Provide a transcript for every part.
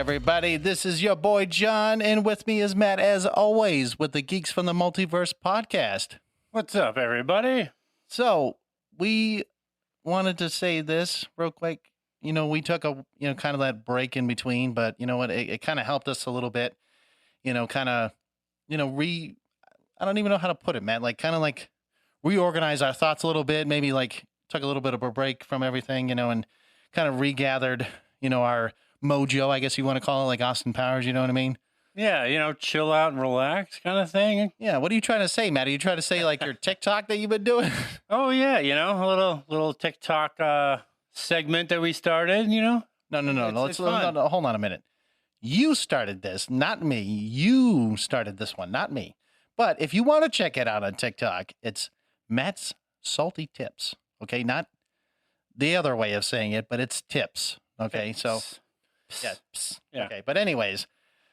everybody? This is your boy John, and with me is Matt, as always, with the Geeks from the Multiverse podcast. What's up, everybody? So, we wanted to say this real quick. You know, we took a, kind of that break in between, but you know what? It kind of helped us a little bit, I don't even know how to put it, Matt. Like reorganize our thoughts a little bit, maybe like took a little bit of a break from everything, and kind of regathered, our mojo, I guess you want to call it, like Austin Powers, you know what I mean? Yeah, chill out and relax kind of thing. Yeah, what are you trying to say, Matt? Are you trying to say like your TikTok that you've been doing? Oh, yeah, a little TikTok segment that we started, No. It's fun. No, hold on a minute. You started this, not me. You started this one, not me. But if you want to check it out on TikTok, it's Matt's Salty Tips. Okay, not the other way of saying it, but it's tips. Okay, so yeah. Okay, but anyways,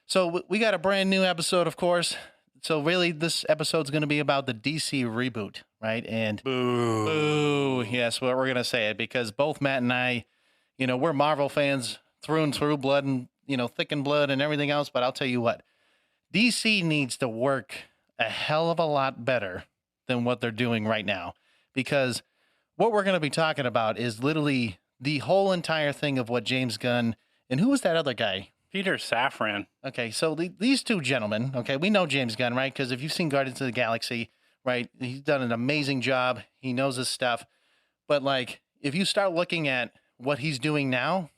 so we got a brand new episode, of course. So really, this episode's going to be about the DC reboot, right? And boo, yes, what we're going to say it, because both Matt and I, we're Marvel fans through and through, blood and thick and blood and everything else. But I'll tell you what, DC needs to work a hell of a lot better than what they're doing right now, because what we're going to be talking about is literally the whole entire thing of what James Gunn and who was that other guy? Peter Safran. Okay, so these two gentlemen, okay, we know James Gunn, right? Because if you've seen Guardians of the Galaxy, right, he's done an amazing job. He knows his stuff. But, like, if you start looking at what he's doing now,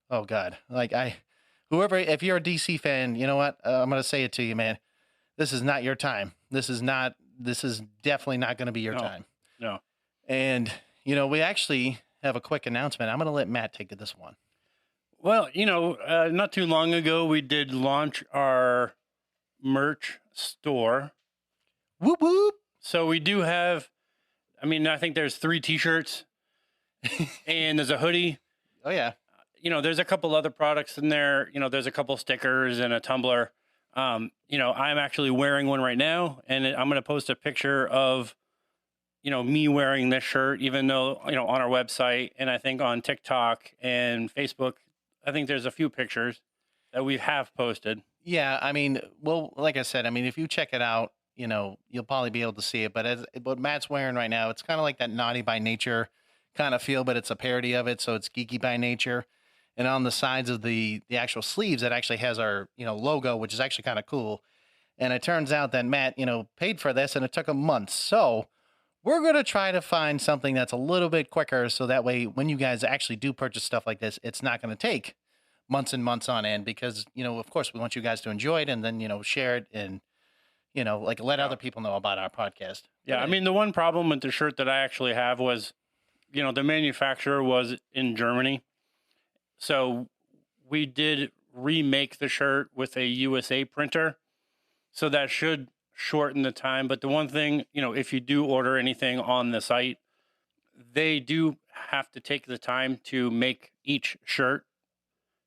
oh, God. Like, if you're a DC fan, you know what? I'm going to say it to you, man. This is not your time. This is definitely not going to be your time. No. And, we actually have a quick announcement. I'm going to let Matt take this one. Well, not too long ago, we did launch our merch store. Whoop, whoop. So we do have, I think there's 3 T-shirts and there's a hoodie. Oh, yeah. There's a couple other products in there. There's a couple stickers and a tumbler. I'm actually wearing one right now, and I'm going to post a picture of, me wearing this shirt, even though, on our website, and I think on TikTok and Facebook, I think there's a few pictures that we have posted. Yeah, like I said, if you check it out, you'll probably be able to see it. But what Matt's wearing right now, it's kind of like that Naughty by Nature kind of feel, but it's a parody of it, so it's Geeky by Nature. And on the sides of the actual sleeves, it actually has our, logo, which is actually kind of cool. And it turns out that Matt, paid for this, and it took a month. So we're going to try to find something that's a little bit quicker, so that way when you guys actually do purchase stuff like this, it's not going to take months and months on end, because, of course, we want you guys to enjoy it and then, share it and, let other people know about our podcast. Yeah, the one problem with the shirt that I actually have was, the manufacturer was in Germany. So we did remake the shirt with a USA printer. So that should shorten the time. But the one thing, if you do order anything on the site, they do have to take the time to make each shirt.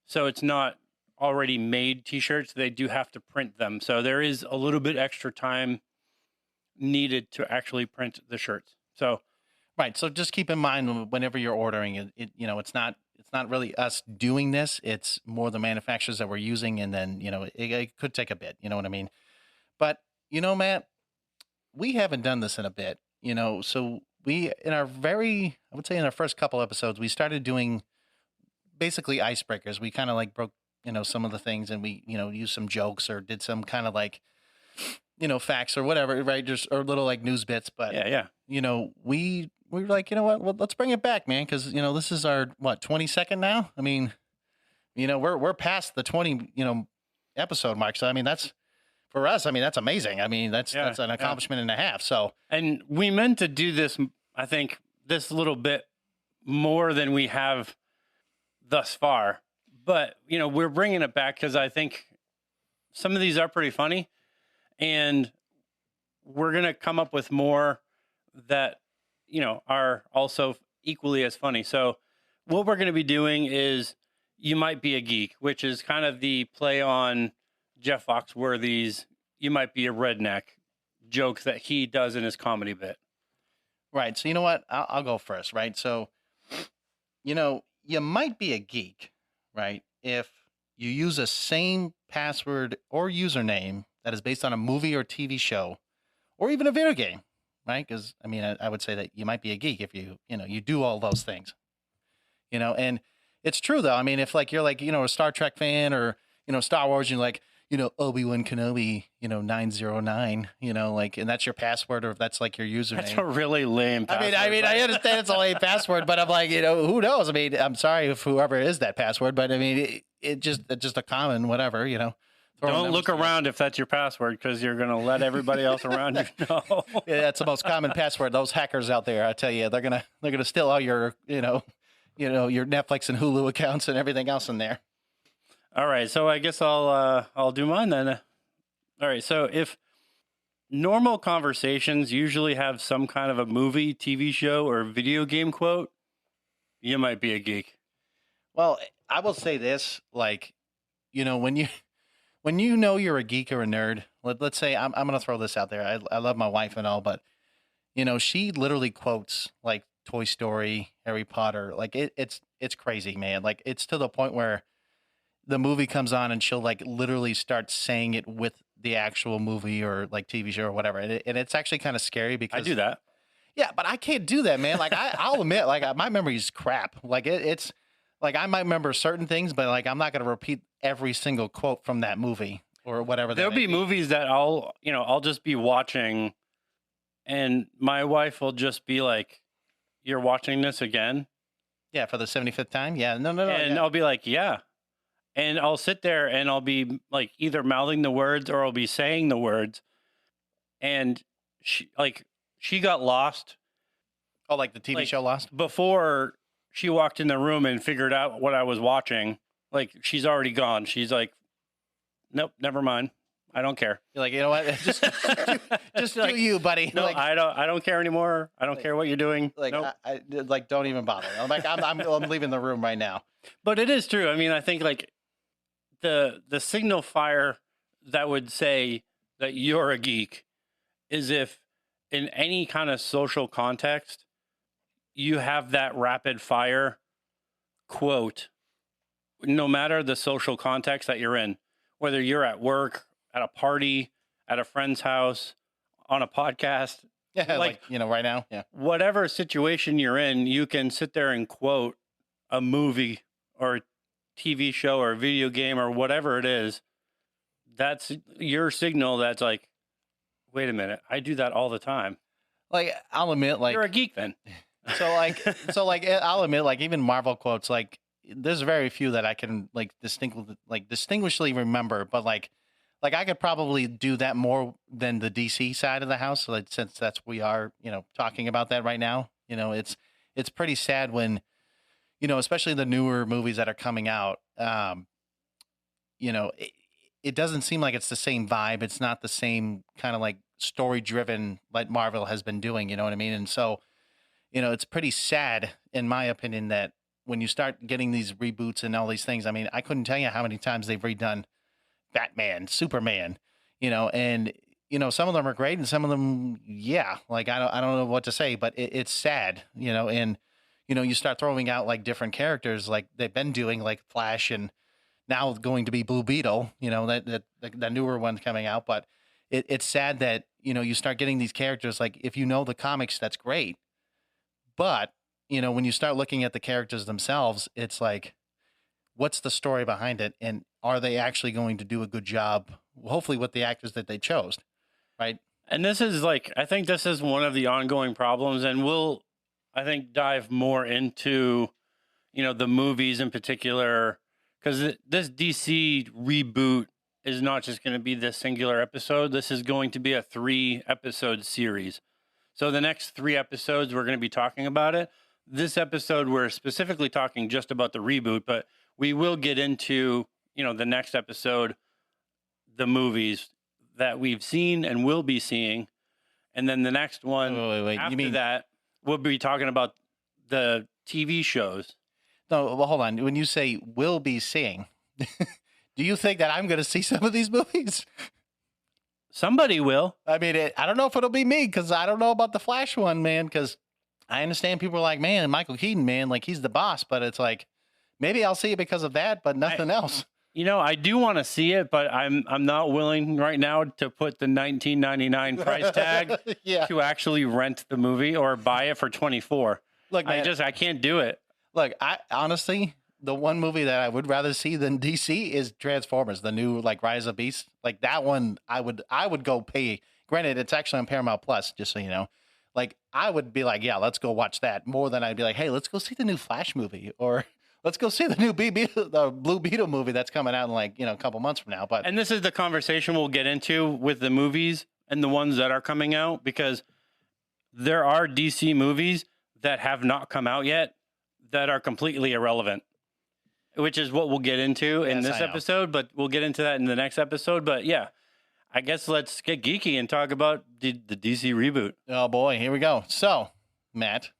So it's not already made T-shirts. They do have to print them. So there is a little bit extra time needed to actually print the shirts. So, right. So just keep in mind whenever you're ordering it, it's not really us doing this. It's more the manufacturers that we're using. And then, it could take a bit, you know what I mean? But, Matt, we haven't done this in a bit, so in our first couple episodes, we started doing basically icebreakers. We kind of like broke, some of the things, and we, used some jokes or did some kind of like, facts or whatever, right? Just, or little like news bits. But, yeah. We were like, well, let's bring it back, man. Cause this is our, 22nd now. We're past the 20, episode mark. So, that's, for us, that's amazing. That's an accomplishment and a half. So, and we meant to do this, I think, this little bit more than we have thus far. But, we're bringing it back because I think some of these are pretty funny. And we're going to come up with more that, are also equally as funny. So what we're going to be doing is You Might Be a Geek, which is kind of the play on Jeff Foxworthy's "You Might Be a Redneck" jokes that he does in his comedy bit. Right. So you know what? I'll go first, right? So, you might be a geek, right? If you use a same password or username that is based on a movie or TV show or even a video game, right? Because I mean, I would say that you might be a geek if you do all those things, and it's true though. I mean, if like you're like, a Star Trek fan or, Star Wars, you're like, Obi-Wan Kenobi, 909, like, and that's your password or if that's like your username. That's a really lame password. I understand it's a lame password, but I'm like, who knows? I mean, I'm sorry if whoever is that password, but I mean, it's just a common whatever, Don't look around if that's your password because you're going to let everybody else around you know. Yeah, that's the most common password. Those hackers out there, I tell you, they're gonna steal all your, your Netflix and Hulu accounts and everything else in there. All right, so I guess I'll do mine then. All right, so if normal conversations usually have some kind of a movie, TV show, or video game quote, you might be a geek. Well, I will say this, like, when you know you're a geek or a nerd, let's say I'm going to throw this out there. I love my wife and all, but she literally quotes like Toy Story, Harry Potter. Like it's crazy, man. Like it's to the point where the movie comes on and she'll like literally start saying it with the actual movie or like TV show or whatever. And it's actually kind of scary because I do that. Yeah, but I can't do that, man. Like I'll admit, like my memory is crap. Like it's like I might remember certain things, but like I'm not going to repeat every single quote from that movie or whatever. There'll be movies that I'll just be watching and my wife will just be like, "You're watching this again?" Yeah, for the 75th time? Yeah. No. And yeah. I'll be like, "Yeah." And I'll sit there and I'll be like either mouthing the words or I'll be saying the words. And she got lost. Oh, like the TV show Lost? Before she walked in the room and figured out what I was watching, like she's already gone. She's like, "Nope, never mind. I don't care." You're like, you know what? Just do you, buddy. No, like, I don't care anymore. I don't care what you're doing. Like, nope. I like, don't even bother. I'm like, I'm leaving the room right now. But it is true. I mean, I think like the signal fire that would say that you're a geek is if in any kind of social context, you have that rapid fire quote, no matter the social context that you're in, whether you're at work, at a party, at a friend's house, on a podcast. Yeah, like right now. Yeah. Whatever situation you're in, you can sit there and quote a movie or a TV show or a video game or whatever it is. That's your signal that's like, wait a minute, I do that all the time. Like, I'll admit, like, you're a geek then. So I'll admit, like, even Marvel quotes, like, there's very few that I can like distinguishedly remember, but like I could probably do that more than the DC side of the house. Like, since we are, talking about that right now, it's pretty sad when, especially the newer movies that are coming out, it doesn't seem like it's the same vibe. It's not the same kind of like story driven like Marvel has been doing, you know what I mean? And so, it's pretty sad in my opinion that when you start getting these reboots and all these things, I mean, I couldn't tell you how many times they've redone Batman, Superman, and some of them are great and some of them, yeah, like I don't know what to say, but it's sad, and you start throwing out like different characters like they've been doing, like Flash and now going to be Blue Beetle, that newer one coming out, but it's sad that you start getting these characters like if the comics, that's great, but when you start looking at the characters themselves, it's like, what's the story behind it? And are they actually going to do a good job, hopefully with the actors that they chose, right? And this is like, I think this is one of the ongoing problems, and we'll, I think, dive more into, the movies in particular, because this DC reboot is not just going to be this singular episode. This is going to be a 3-episode series. So the next 3 episodes, we're going to be talking about it. This episode, we're specifically talking just about the reboot, but we will get into, the next episode, the movies that we've seen and will be seeing. And then the next one after that, we'll be talking about the TV shows. No, well, hold on. When you say will be seeing, do you think that I'm going to see some of these movies? Somebody will. I mean, I don't know if it'll be me because I don't know about the Flash one, man, because I understand people are like, man, Michael Keaton, man, like he's the boss, but it's like, maybe I'll see it because of that, but nothing else. You know, I do want to see it, but I'm not willing right now to put the $19.99 price tag Yeah. to actually rent the movie or buy it for $24. Look, man, I can't do it. look, I honestly, the one movie that I would rather see than DC is Transformers, the new like Rise of Beasts. Like that one, I would go pay. Granted, it's actually on Paramount Plus, just so you know. Like I would be like, yeah, let's go watch that more than I'd be like, hey, let's go see the new Flash movie or let's go see the new the Blue Beetle movie that's coming out in like a couple months from now. But And this is the conversation we'll get into with the movies and the ones that are coming out, because there are DC movies that have not come out yet that are completely irrelevant, which is what we'll get into in this episode, but we'll get into that in the next episode. But yeah, I guess let's get geeky and talk about the DC reboot. Oh boy, here we go. So, Matt,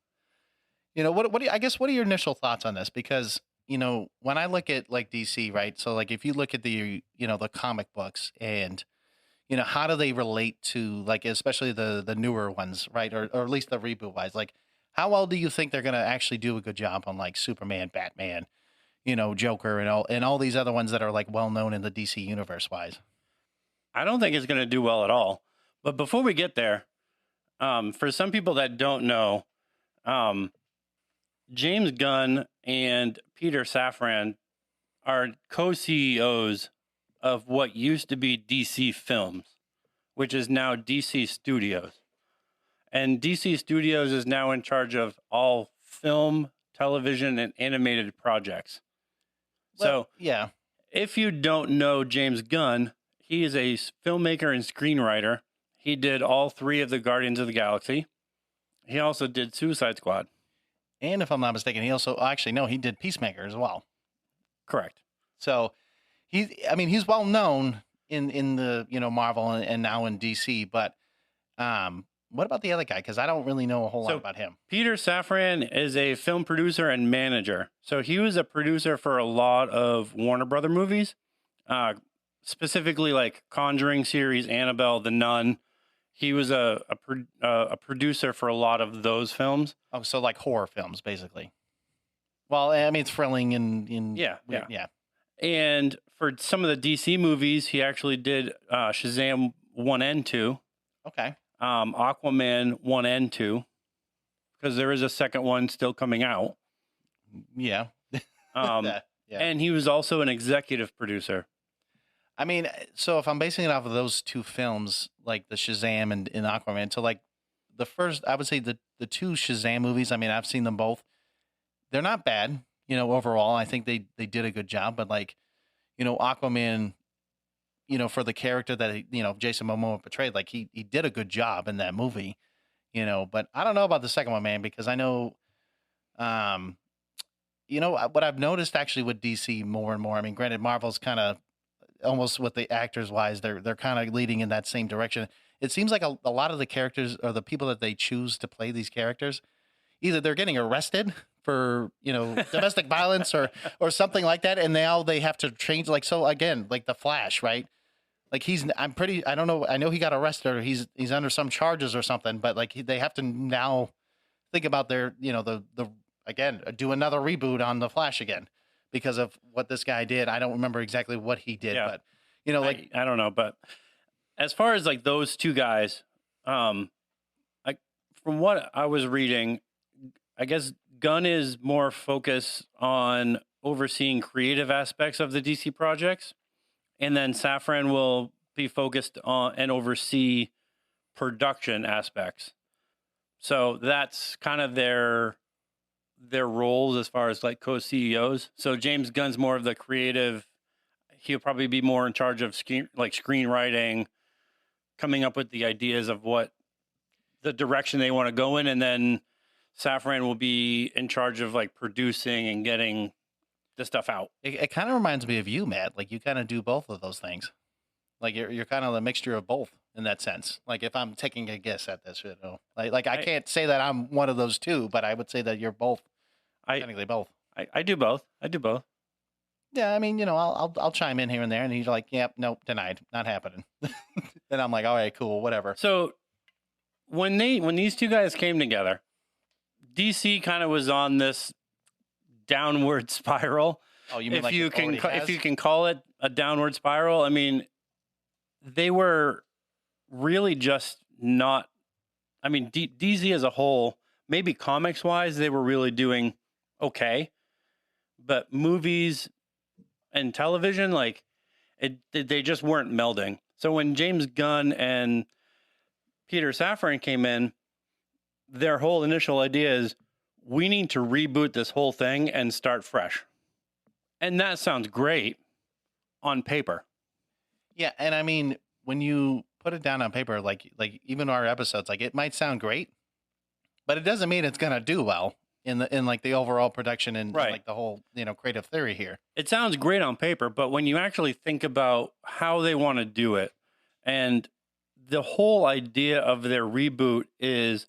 what do you, I guess what are your initial thoughts on this? Because when I look at like DC, right? So like if you look at the the comic books and how do they relate to like especially the newer ones, right? Or at least the reboot wise, like how well do you think they're gonna actually do a good job on like Superman, Batman, Joker, and all these other ones that are like well known in the DC universe wise? I don't think it's going to do well at all. But before we get there, for some people that don't know, James Gunn and Peter Safran are co-CEOs of what used to be DC Films, which is now DC Studios. And DC Studios is now in charge of all film, television, and animated projects. Well, yeah. If you don't know James Gunn, he is a filmmaker and screenwriter. He did all 3 of the Guardians of the Galaxy. He also did Suicide Squad. And if I'm not mistaken, he also he did Peacemaker as well. Correct. So he's well known in the Marvel and now in DC. But what about the other guy? Because I don't really know a whole lot about him. Peter Safran is a film producer and manager. So he was a producer for a lot of Warner Brother movies. Specifically like Conjuring series, Annabelle, The Nun. He was a producer for a lot of those films. Oh, so like horror films, basically. Well, I mean, it's thrilling and yeah. And for some of the DC movies, he actually did Shazam 1 and 2. Okay. Aquaman 1 and 2, because there is a second one still coming out. Yeah. Yeah. And he was also an executive producer. I mean, so if I'm basing it off of those 2 films, like the Shazam and Aquaman, so like the first, I would say the 2 Shazam movies, I mean, I've seen them both. They're not bad, overall. I think they did a good job, but like, Aquaman, for the character that, Jason Momoa portrayed, like he did a good job in that movie, but I don't know about the second one, man, because I know, what I've noticed actually with DC more and more, I mean, granted, Marvel's kind of, almost with the actors wise, they're kind of leading in that same direction. It seems like a lot of the characters or the people that they choose to play these characters, either they're getting arrested for, domestic violence or something like that. And now they have to change. Like, so again, like the Flash, right? Like I don't know. I know he got arrested or he's under some charges or something, but like they have to now think about their, again, do another reboot on the Flash again. Because of what this guy did. I don't remember exactly what he did, but like I don't know. But as far as like those 2 guys, like from what I was reading, I guess Gunn is more focused on overseeing creative aspects of the DC projects, and then Safran will be focused on and oversee production aspects. So that's kind of their roles as far as like co-CEOs. So James Gunn's more of the creative. He'll probably be more in charge of screenwriting, coming up with the ideas of what the direction they want to go in. And then Safran will be in charge of like producing and getting the stuff out. It kind of reminds me of you, Matt. Like you kind of do both of those things. Like you're kind of a mixture of both in that sense. Like if I'm taking a guess at this, like I can't say that I'm one of those 2, but I would say that you're both. Technically both. I do both. Yeah, I mean, I'll chime in here and there, and he's like, "Yep, nope, denied, not happening." And I'm like, "All right, cool, whatever." So when these 2 guys came together, DC kind of was on this downward spiral Oh, you mean if like you it can already if has? you can call it a downward spiral. I mean, they were really just not. I mean, DC as a whole, maybe comics wise, they were really doing okay, but movies and television, like they just weren't melding. So when James Gunn and Peter Safran came in, their whole initial idea is we need to reboot this whole thing and start fresh. And that sounds great on paper. Yeah, and I mean, when you put it down on paper, like even our episodes, like it might sound great, but it doesn't mean it's gonna do well in like the overall production and Right. like the whole creative theory here. It sounds great on paper, but when you actually think about how they want to do it, and the whole idea of their reboot is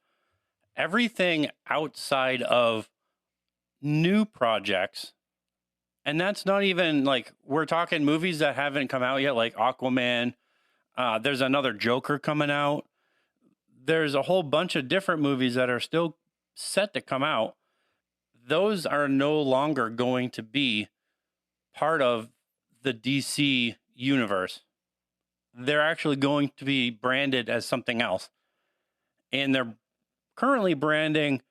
everything outside of new projects. And that's not even like we're talking movies that haven't come out yet, like Aquaman. There's another Joker coming out. There's a whole bunch of different movies that are still set to come out. Those are no longer going to be part of the DC universe. They're actually going to be branded as something else. And they're currently branding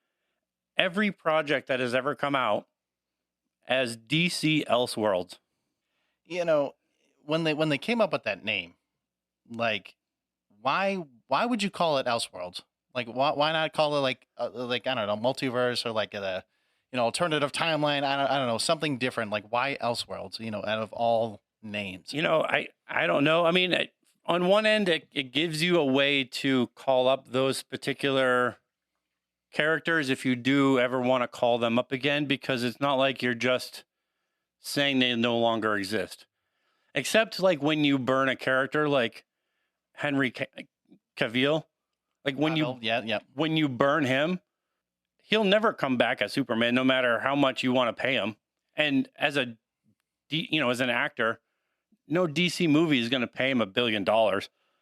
every project that has ever come out as DC Elseworlds. You know, when they came up with that name, like why would you call it Elseworlds? Like why not call it like I don't know, multiverse or like a alternative timeline? I don't know, something different. Like why Elseworlds? Out of all names. I don't know. I mean, on one end, it gives you a way to call up those particular characters if you do ever want to call them up again, because it's not like you're just saying they no longer exist. Except like when you burn a character like Henry Cavill, like when when you burn him, he'll never come back as Superman, no matter how much you want to pay him. And as as an actor, no DC movie is going to pay him $1 billion.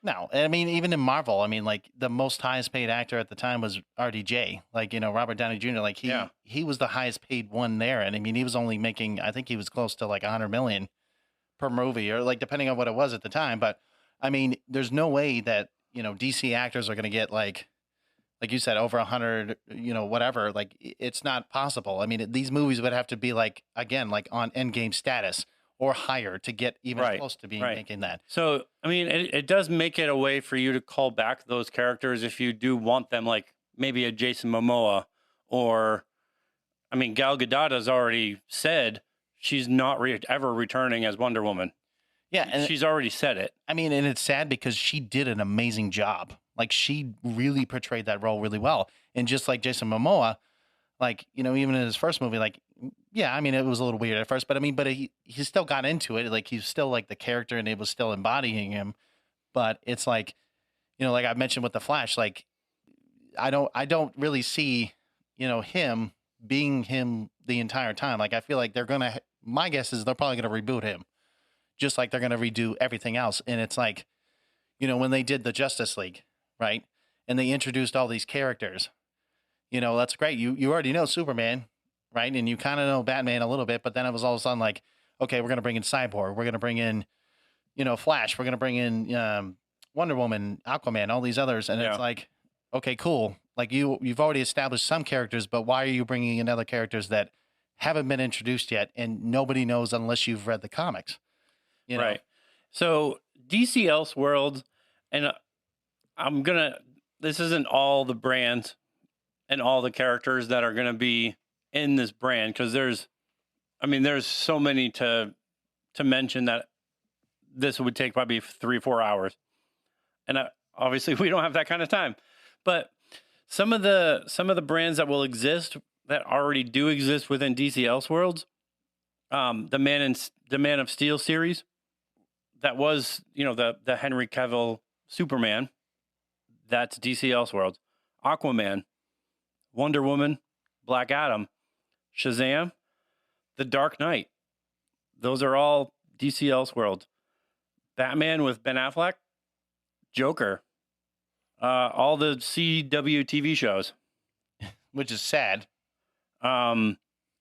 No, I mean, even in Marvel, I mean, like the most highest paid actor at the time was RDJ, like, Robert Downey Jr. Like he was the highest paid one there. And I mean, he was only making, I think he was close to like 100 million per movie, or like, depending on what it was at the time. But I mean, there's no way that, DC actors are going to get like you said, over 100, whatever. Like it's not possible. I mean, these movies would have to be like, again, like on Endgame status or higher to get even close to being making that. So, I mean, it does make it a way for you to call back those characters if you do want them, like maybe a Jason Momoa, or, I mean, Gal Gadot has already said she's not ever returning as Wonder Woman. Yeah. And she's already said it. I mean, and it's sad because she did an amazing job. Like she really portrayed that role really well. And just like Jason Momoa, like, even in his first movie, like, yeah, I mean, it was a little weird at first, but I mean, he still got into it. Like he's still like the character and it was still embodying him. But it's like, like I mentioned with the Flash, like I don't really see, him being him the entire time. Like I feel like my guess is they're probably going to reboot him just like they're going to redo everything else. And it's like, when they did the Justice League, right? And they introduced all these characters, that's great. You already know Superman, right? And you kind of know Batman a little bit, but then it was all of a sudden like, okay, we're going to bring in Cyborg. We're going to bring in, Flash. We're going to bring in Wonder Woman, Aquaman, all these others. And it's like, okay, cool. Like you've already established some characters, but why are you bringing in other characters that haven't been introduced yet and nobody knows unless you've read the comics? Right. So DC Elseworlds, and this isn't all the brands and all the characters that are going to be in this brand, because there's so many to mention that this would take probably 3-4 hours, and obviously we don't have that kind of time. But some of the brands that will exist, that already do exist within DC Elseworlds, the Man of Steel series, that was the Henry Cavill Superman, that's DC Elseworlds. Aquaman, Wonder Woman, Black Adam, Shazam, The Dark Knight. Those are all DC Elseworlds. Batman with Ben Affleck, Joker, all the CW TV shows. Which is sad.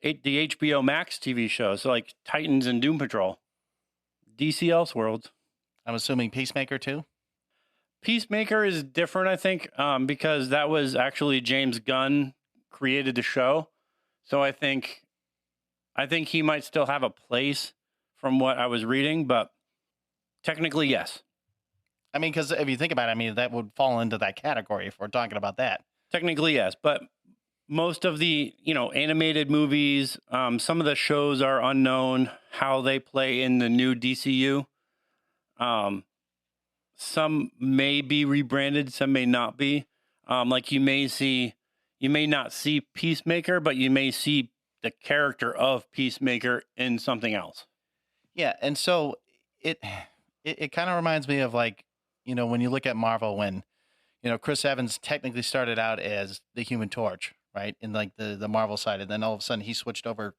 the HBO Max TV shows, so like Titans and Doom Patrol, DC Elseworlds. I'm assuming Peacemaker too. Peacemaker is different, I think, because that was actually James Gunn created the show. So I think he might still have a place from what I was reading, but technically, yes. I mean, because if you think about it, I mean, that would fall into that category if we're talking about that. Technically, yes, but most of the animated movies, some of the shows are unknown how they play in the new DCU. Some may be rebranded, some may not be. Like you may not see Peacemaker, but you may see the character of Peacemaker in something else. Yeah, and so it kind of reminds me of like, when you look at Marvel, when Chris Evans technically started out as the Human Torch, right, in like the Marvel side, and then all of a sudden he switched over,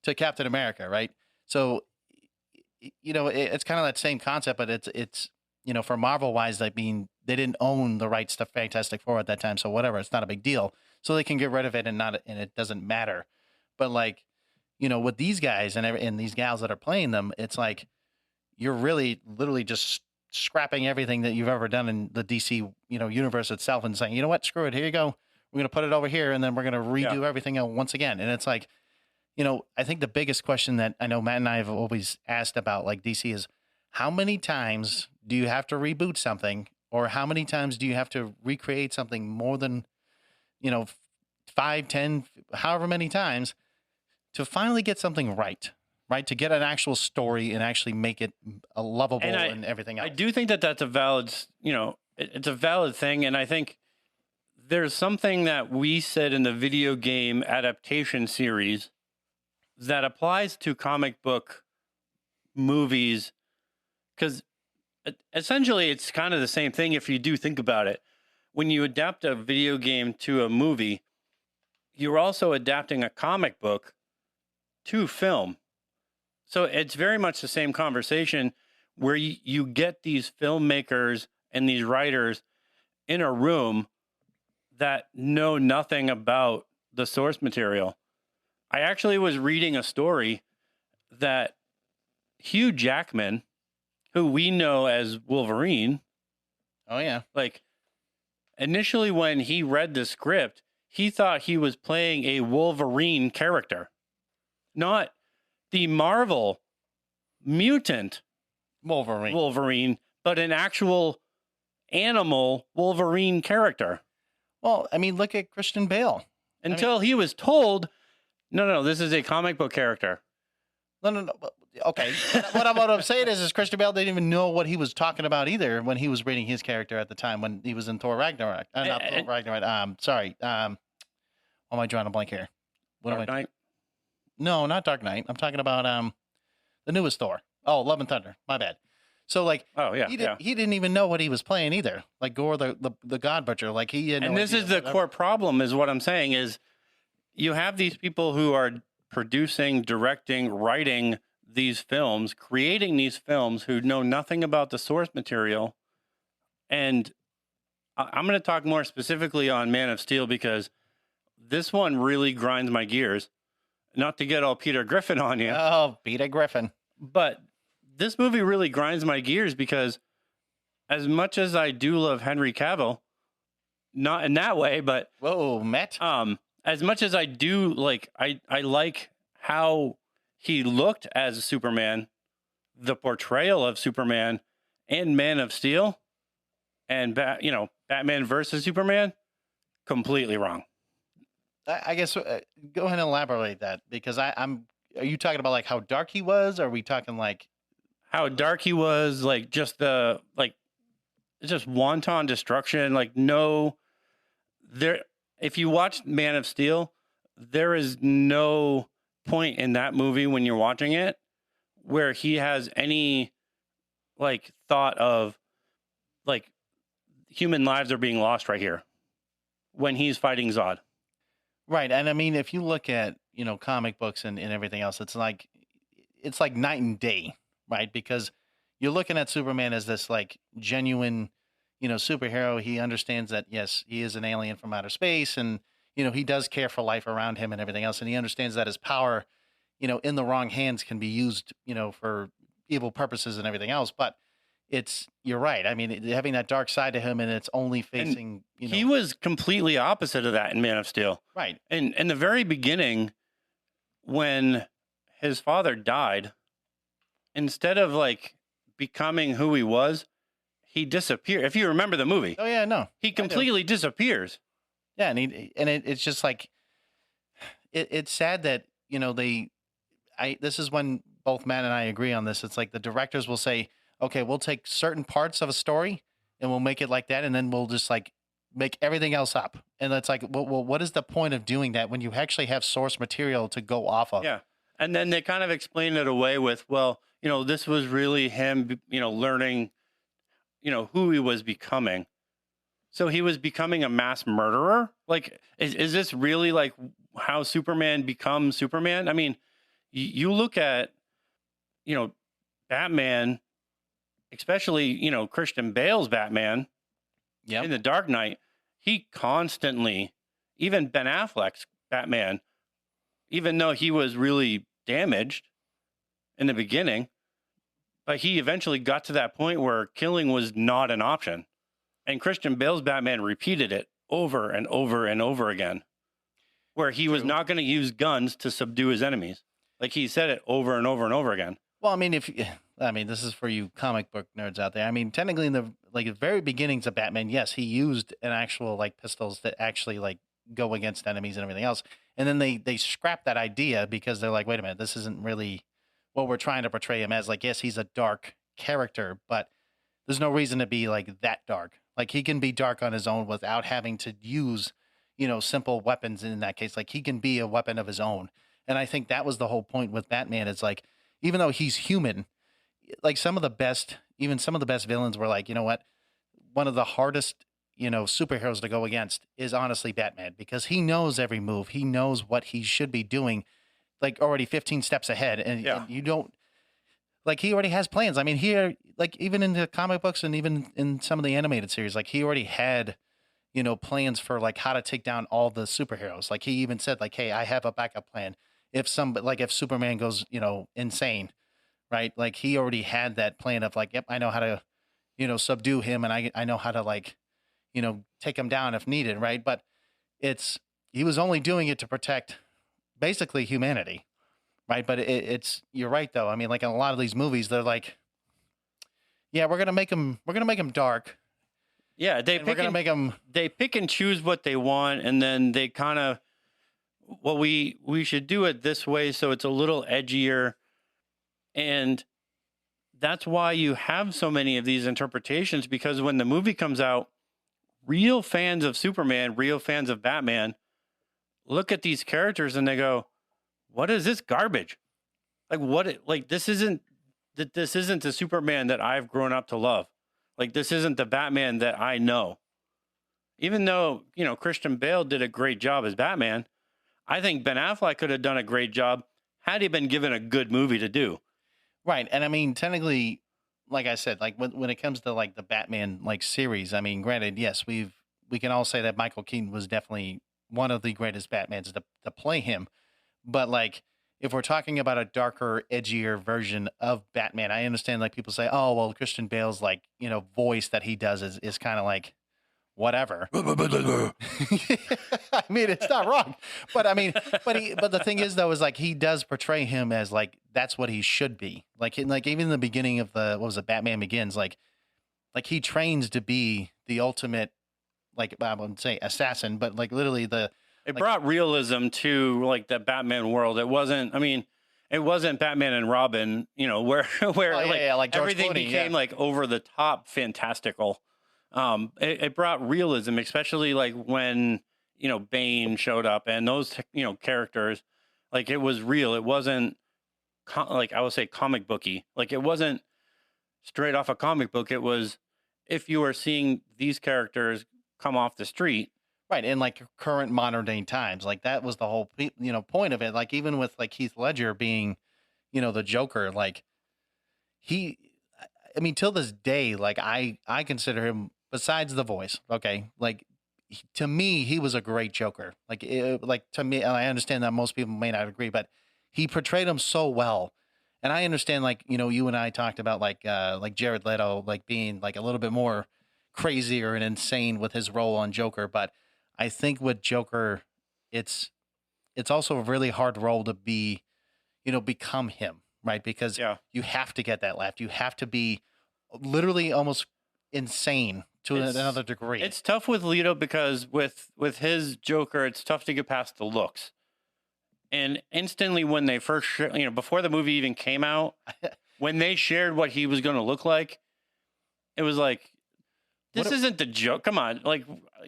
to Captain America, right? So it's kind of that same concept, but it's for Marvel wise, like being they didn't own the rights to Fantastic Four at that time, so whatever, it's not a big deal, so they can get rid of it and it doesn't matter. But like with these guys and these gals that are playing them, it's like you're really literally just scrapping everything that you've ever done in the DC universe itself and saying, you know what, screw it, here you go, we're going to put it over here, and then we're going to redo everything once again. And it's like, I think the biggest question that I know Matt and I have always asked about like DC is, how many times do you have to reboot something, or how many times do you have to recreate something more than 5, 10, however many times, to finally get something right, to get an actual story and actually make it lovable and everything else. I do think that that's a valid, it's a valid thing. And I think there's something that we said in the video game adaptation series that applies to comic book movies, because essentially it's kind of the same thing if you do think about it. When you adapt a video game to a movie, you're also adapting a comic book to film. So it's very much the same conversation where you get these filmmakers and these writers in a room that know nothing about the source material. I actually was reading a story that Hugh Jackman, who we know as Wolverine. Oh, yeah. Like, initially when he read the script, he thought he was playing a Wolverine character, not the Marvel mutant Wolverine, but an actual animal Wolverine character. Well, I mean, look at Christian Bale. Until he was told, no, this is a comic book character. No. Okay. what I'm saying is Christian Bale didn't even know what he was talking about either when he was reading his character at the time when he was in Thor Ragnarok. Not Thor Ragnarok. Sorry. Why am I drawing a blank here? Dark Knight? No, not Dark Knight. I'm talking about the newest Thor. Oh, Love and Thunder. My bad. So like, he didn't even know what he was playing either. Like Gore, the God Butcher. Like he had no and this idea, is the core problem. Is what I'm saying is, you have these people who are producing, directing, writing these films, creating these films, who know nothing about the source material. And I'm going to talk more specifically on Man of Steel because this one really grinds my gears. Not to get all Peter Griffin on you. Oh, Peter Griffin. But this movie really grinds my gears because as much as I do love Henry Cavill, not in that way, but... Whoa, Matt. As much as I do, like, I like how he looked as Superman, the portrayal of Superman, and Man of Steel, and Batman versus Superman, completely wrong. I guess go ahead and elaborate that, because I'm. Are you talking about like how dark he was? Or are we talking like how dark he was? Like just just wanton destruction. Like no, there. If you watch Man of Steel, there is no point in that movie when you're watching it where he has any like thought of like human lives are being lost right here when he's fighting Zod. Right. And I mean, if you look at, comic books and everything else, it's like night and day, right? Because you're looking at Superman as this like genuine, superhero. He understands that, yes, he is an alien from outer space, and he does care for life around him and everything else. And he understands that his power, in the wrong hands can be used, for evil purposes and everything else. But you're right. I mean, having that dark side to him, and it's only facing, he was completely opposite of that in Man of Steel. Right. And in the very beginning, when his father died, instead of like becoming who he was, he disappeared. If you remember the movie. Oh yeah, no. He completely disappears. Yeah, and it's just like it's sad that, this is when both Matt and I agree on this. It's like the directors will say, okay, we'll take certain parts of a story and we'll make it like that, and then we'll just like make everything else up. And it's like, well, what is the point of doing that when you actually have source material to go off of? Yeah. And then they kind of explain it away with, well, this was really him, learning, who he was becoming. So he was becoming a mass murderer? Like, is this really like how Superman becomes Superman? I mean, you look at, Batman, especially, Christian Bale's Batman in The Dark Knight, he constantly, even Ben Affleck's Batman, even though he was really damaged in the beginning, but he eventually got to that point where killing was not an option. And Christian Bale's Batman repeated it over and over and over again, where he was not going to use guns to subdue his enemies. Like he said it over and over and over again. Well, I mean, this is for you comic book nerds out there. I mean, technically in the very beginnings of Batman, yes, he used an actual like pistols that actually like go against enemies and everything else. And then they scrapped that idea because they're like, wait a minute, this isn't really what we're trying to portray him as. Like, yes, he's a dark character, but there's no reason to be like that dark. Like he can be dark on his own without having to use, simple weapons in that case. Like he can be a weapon of his own. And I think that was the whole point with Batman. It's like, even though he's human, like some of the best villains were like, you know what? One of the hardest, superheroes to go against is honestly Batman, because he knows every move. He knows what he should be doing, like already 15 steps ahead. And you don't, like, he already has plans. I mean, here, like even in the comic books and even in some of the animated series, like he already had, plans for like how to take down all the superheroes. Like he even said like, hey, I have a backup plan. If Superman goes, insane, right? Like he already had that plan of like, yep, I know how to, subdue him, and I know how to like, take him down if needed, right? But he was only doing it to protect basically humanity, right? But you're right though. I mean, like in a lot of these movies, they're like, yeah, we're gonna make him dark. Yeah, they pick and choose what they want, and then they kind of, well, we should do it this way so it's a little edgier. And that's why you have so many of these interpretations, because when the movie comes out, real fans of Superman, real fans of Batman look at these characters and they go, what is this garbage? Like this isn't the Superman that I've grown up to love. Like this isn't the Batman that I know. Even though, Christian Bale did a great job as Batman, I think Ben Affleck could have done a great job had he been given a good movie to do. Right. And I mean, technically, like I said, like when it comes to like the Batman like series, I mean, granted, yes, we can all say that Michael Keaton was definitely one of the greatest Batmans to play him. But like, if we're talking about a darker, edgier version of Batman, I understand like people say, oh, well, Christian Bale's like, voice that he does is kind of like, whatever. I mean, it's not wrong, but I mean, but the thing is though, is like, he does portray him as like, that's what he should be. Like even in the beginning of Batman Begins, like he trains to be the ultimate, like I wouldn't say assassin, but like literally it brought realism to like the Batman world. It wasn't Batman and Robin, where like everything Clooney, became like over the top fantastical. It brought realism, especially like when, Bane showed up and those, characters, like it was real. It wasn't like I would say comic booky. Like it wasn't straight off a comic book. It was, if you were seeing these characters come off the street. Right. In like current modern day times, like that was the whole, point of it. Like even with like Heath Ledger being, the Joker, like I mean, till this day, like I consider him, besides the voice, okay, like to me, he was a great Joker. Like to me, and I understand that most people may not agree, but he portrayed him so well. And I understand, like, you and I talked about like Jared Leto, like being like a little bit more crazier and insane with his role on Joker. But I think with Joker, it's also a really hard role to be, become him, right? Because Yeah. you have to get that laugh. You have to be literally almost insane to another degree. It's tough with Leto because with his Joker, it's tough to get past the looks. And instantly when they first, before the movie even came out, when they shared what he was going to look like, it was like, this isn't the joke. Come on, like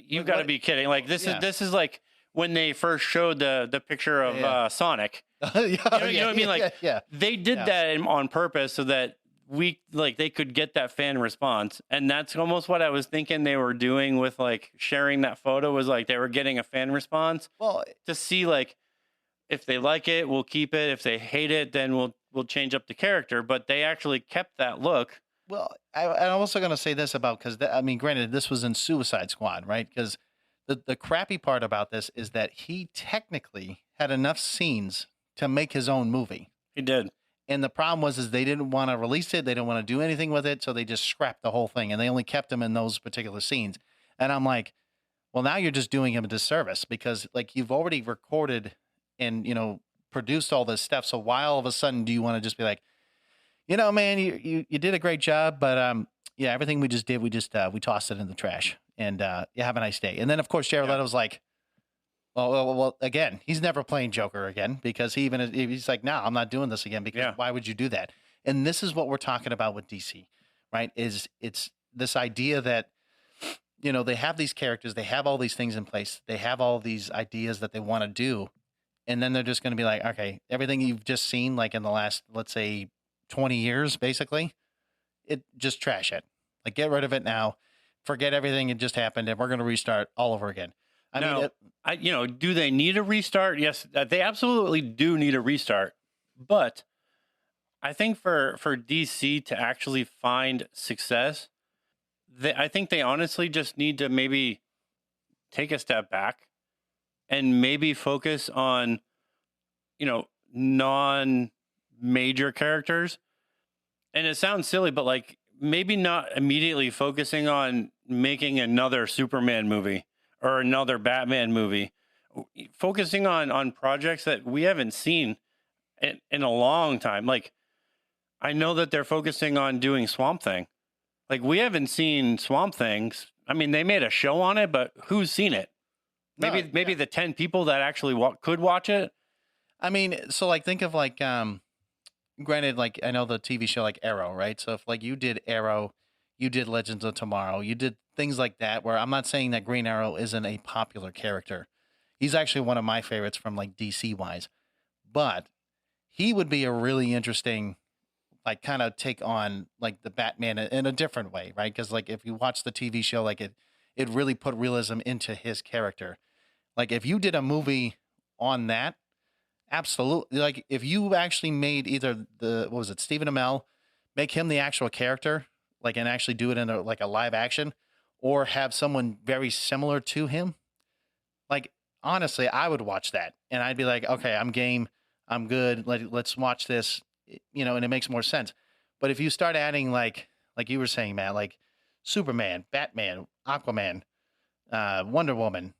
you got to be kidding. Like this is like when they first showed the picture of Sonic. You know what I mean? Like they did that on purpose so that they could get that fan response. And that's almost what I was thinking they were doing with like sharing that photo, was like they were getting a fan response. Well, to see like if they like it, we'll keep it. If they hate it, then we'll change up the character. But they actually kept that look. Well, I'm also going to say this about, because I mean, granted, this was in Suicide Squad, right? Because the crappy part about this is that he technically had enough scenes to make his own movie. He did. And the problem was they didn't want to release it. They didn't want to do anything with it. So they just scrapped the whole thing, and they only kept him in those particular scenes. And I'm like, well, now you're just doing him a disservice, because like you've already recorded and, produced all this stuff. So why all of a sudden do you want to just be like, man, you did a great job, but everything we just did, we tossed it in the trash, and you have a nice day. And then of course Jared Leto was like, well, again, he's never playing Joker again, because he's like, no, I'm not doing this again, because why would you do that? And this is what we're talking about with DC, right? It's this idea that, they have these characters, they have all these things in place, they have all these ideas that they want to do. And then they're just going to be like, okay, everything you've just seen, like in the last, let's say 20 years, basically, just trash it. Like, get rid of it now, forget everything that just happened, and we're going to restart all over again. Do they need a restart? Yes, they absolutely do need a restart. But I think for DC to actually find success, I think they honestly just need to maybe take a step back and maybe focus on, non-major characters. And it sounds silly, but like maybe not immediately focusing on making another Superman movie or another Batman movie, focusing on projects that we haven't seen in a long time. Like, I know that they're focusing on doing Swamp Thing. Like, we haven't seen Swamp Things. I mean, they made a show on it, but who's seen it? Maybe the 10 people that actually could watch it. I mean, so like think of like, granted, like I know the TV show like Arrow, right? So if like you did Arrow, you did Legends of Tomorrow, you did things like that, where I'm not saying that Green Arrow isn't a popular character. He's actually one of my favorites from like DC wise, but he would be a really interesting, like kind of take on like the Batman in a different way, right? Because like if you watch the TV show, like it really put realism into his character. Like if you did a movie on that, absolutely. Like if you actually made either Stephen Amell, make him the actual character, like, and actually do it in a live action, or have someone very similar to him. Like, honestly, I would watch that and I'd be like, okay, I'm game. I'm good. Let's watch this, and it makes more sense. But if you start adding like you were saying, Matt, like Superman, Batman, Aquaman, Wonder Woman,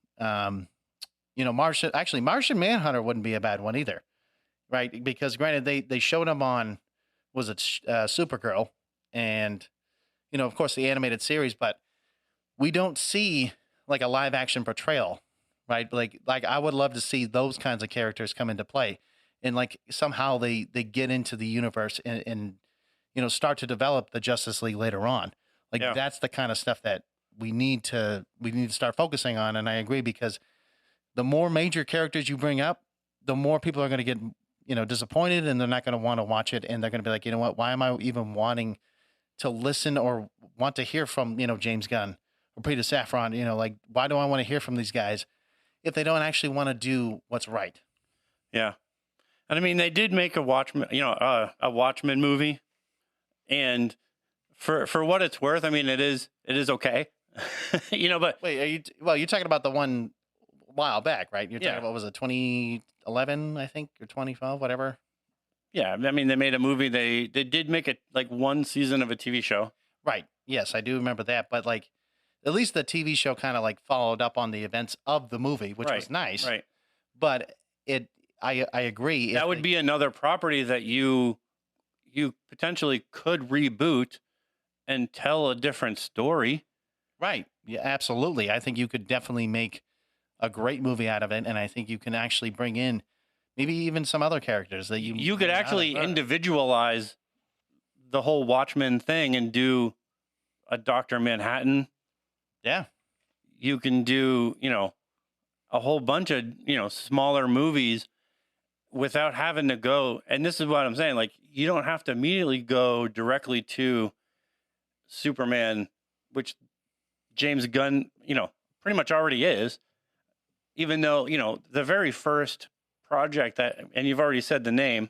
Martian Manhunter wouldn't be a bad one either, right? Because granted, they showed him on, was it Supergirl, and of course the animated series, but we don't see like a live action portrayal, right? Like I would love to see those kinds of characters come into play, and like somehow they get into the universe and start to develop the Justice League later on. Like that's the kind of stuff that we need to start focusing on. And I agree, because the more major characters you bring up, the more people are going to get, disappointed, and they're not going to want to watch it. And they're going to be like, you know what, why am I even wanting to listen or want to hear from, James Gunn or Peter Safran? Like, why do I want to hear from these guys if they don't actually want to do what's right? Yeah. And I mean, they did make a Watchmen movie, and for what it's worth, I mean, it is okay. But Wait, you're talking about the one a while back, right? You're talking yeah, about, was it 2011, I think, or 2012, whatever? yeah. I mean, they made a movie. They did make it like one season of a TV show. Right. Yes, I do remember that. But like, at least the TV show kind of like followed up on the events of the movie, which was Right. nice. Right. But I agree. That would be another property that you potentially could reboot and tell a different story. Right. Yeah, absolutely. I think you could definitely make a great movie out of it, and I think you can actually bring in maybe even some other characters that You could may not have actually heard. individualize the whole Watchmen thing and do a Dr. Manhattan. Yeah. You can do, a whole bunch of, smaller movies without having to go. And this is what I'm saying. Like, you don't have to immediately go directly to Superman, which James Gunn, pretty much already is, even though, the very first project and you've already said the name,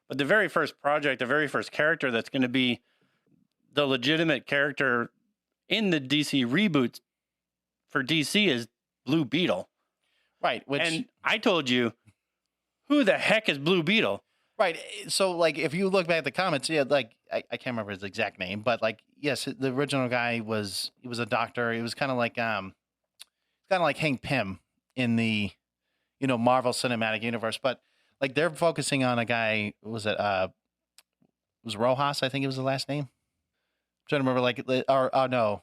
but the very first project, the very first character that's going to be the legitimate character in the DC reboot for DC is Blue Beetle. Right. And I told you, who the heck is Blue Beetle? Right. So, like, if you look back at the comments, yeah, like, I can't remember his exact name, but like, yes, the original guy he was a doctor. He was kind of like Hank Pym in the Marvel Cinematic Universe, but like they're focusing on a guy. Was it was Rojas? I think it was the last name. I'm trying to remember, like, or no.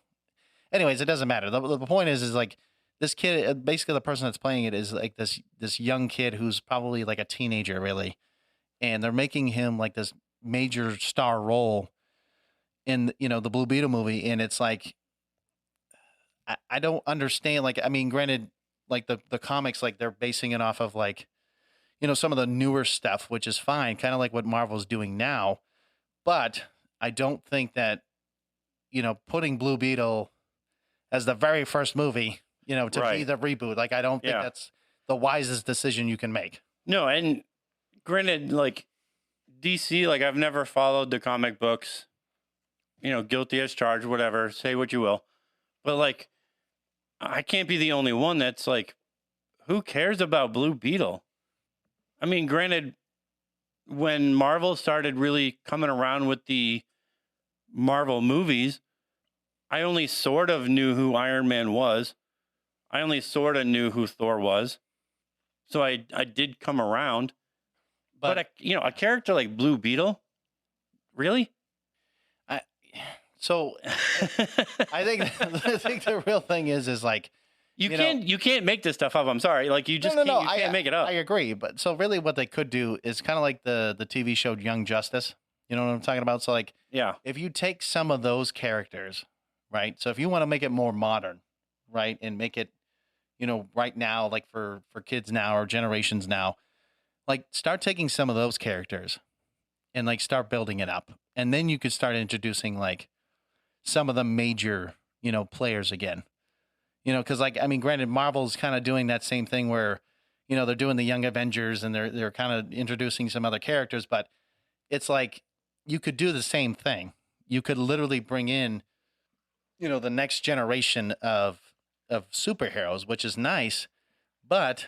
Anyways, it doesn't matter. The point is like this kid. Basically, the person that's playing it is like this young kid who's probably like a teenager, really, and they're making him like this major star role in the Blue Beetle movie, and it's like I don't understand. Like, I mean, granted, like the comics, like they're basing it off of like some of the newer stuff, which is fine, kind of like what Marvel's doing now. But I don't think that putting Blue Beetle as the very first movie, to be the reboot, like I don't think that's the wisest decision you can make. No, and granted, like DC, like I've never followed the comic books, guilty as charged, whatever, say what you will. But like, I can't be the only one that's like, who cares about Blue Beetle? I mean, granted, when Marvel started really coming around with the Marvel movies, I only sort of knew who Iron Man was. I only sort of knew who Thor was. So I did come around. But a character like Blue Beetle, really? So I think the real thing is like you can't make this stuff up. I'm sorry, like you just can't make it up. I agree, but so really what they could do is kind of like the TV show Young Justice. You know what I'm talking about? So like, yeah, if you take some of those characters, right? So if you want to make it more modern, right, and make it right now, like for kids now or generations now, like start taking some of those characters and like start building it up, and then you could start introducing like some of the major players again, because like, I mean, granted, Marvel's kind of doing that same thing where they're doing the Young Avengers and they're kind of introducing some other characters, but it's like you could do the same thing. You could literally bring in the next generation of superheroes, which is nice, but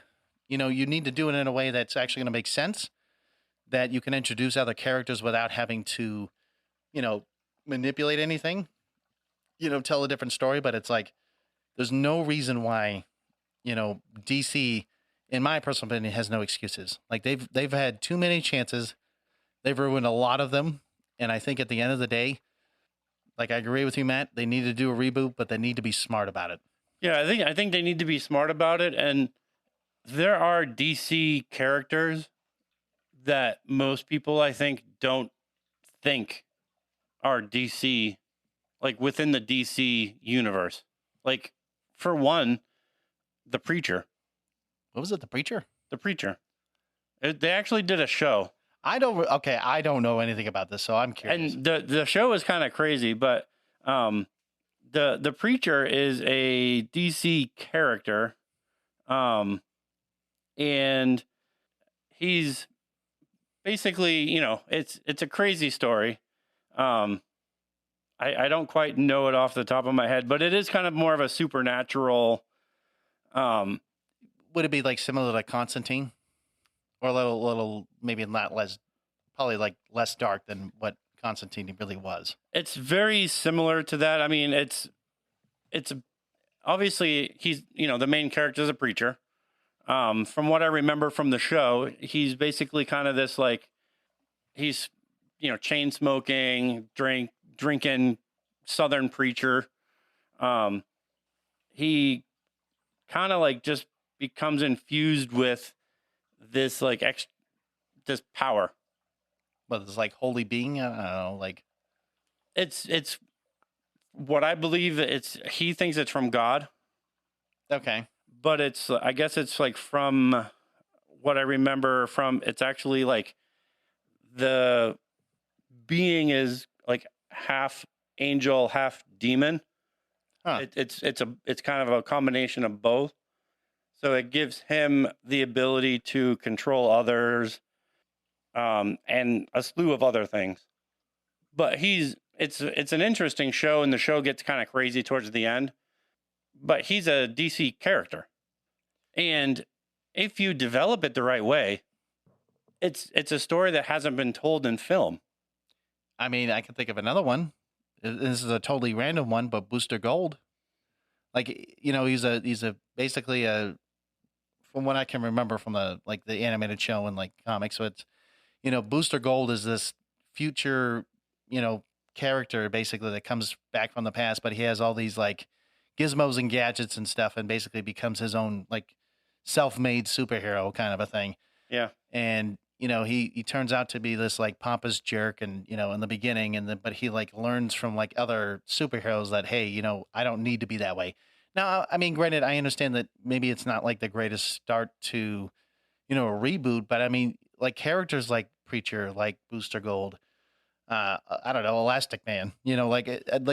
you need to do it in a way that's actually going to make sense, that you can introduce other characters without having to manipulate anything, tell a different story. But it's like, there's no reason why, DC, in my personal opinion, has no excuses. Like they've had too many chances. They've ruined a lot of them. And I think at the end of the day, like I agree with you, Matt, they need to do a reboot, but they need to be smart about it. Yeah, I think they need to be smart about it. And there are DC characters that most people, I think, don't think are DC, like within the DC universe. Like, for one, the Preacher. What was it? The Preacher? The Preacher. They actually did a show. I don't know anything about this, so I'm curious. And the show is kind of crazy, but the Preacher is a DC character, and he's basically, it's a crazy story. I I don't quite know it off the top of my head, but it is kind of more of a supernatural. Would it be like similar to Constantine, or a little maybe not less, probably like less dark than what Constantine really was? It's very similar to that. I mean, it's obviously he's the main character is a preacher. From what I remember from the show, he's basically kind of this like he's chain smoking, drinking Southern preacher. He kind of like just becomes infused with this like this power. But it's like holy being. I don't know. Like it's what I believe. He thinks it's from God. Okay. But I guess it's like from what I remember from, it's actually like the being is like half angel, half demon. Huh. It's kind of a combination of both. So it gives him the ability to control others, and a slew of other things. But it's an interesting show, and the show gets kind of crazy towards the end. But he's a DC character. And if you develop it the right way, it's a story that hasn't been told in film. I mean, I can think of another one. This is a totally random one, but Booster Gold. Like, he's basically from what I can remember from the animated show and like comics. So it's, Booster Gold is this future, character basically that comes back from the past, but he has all these like gizmos and gadgets and stuff, and basically becomes his own like self-made superhero kind of a thing. Yeah. And he turns out to be this like pompous jerk, and in the beginning, but he like learns from like other superheroes that, hey, I don't need to be that way. Now, I mean, granted, I understand that maybe it's not like the greatest start to a reboot, but I mean, like characters like Preacher, like Booster Gold, I don't know, Elastic Man, like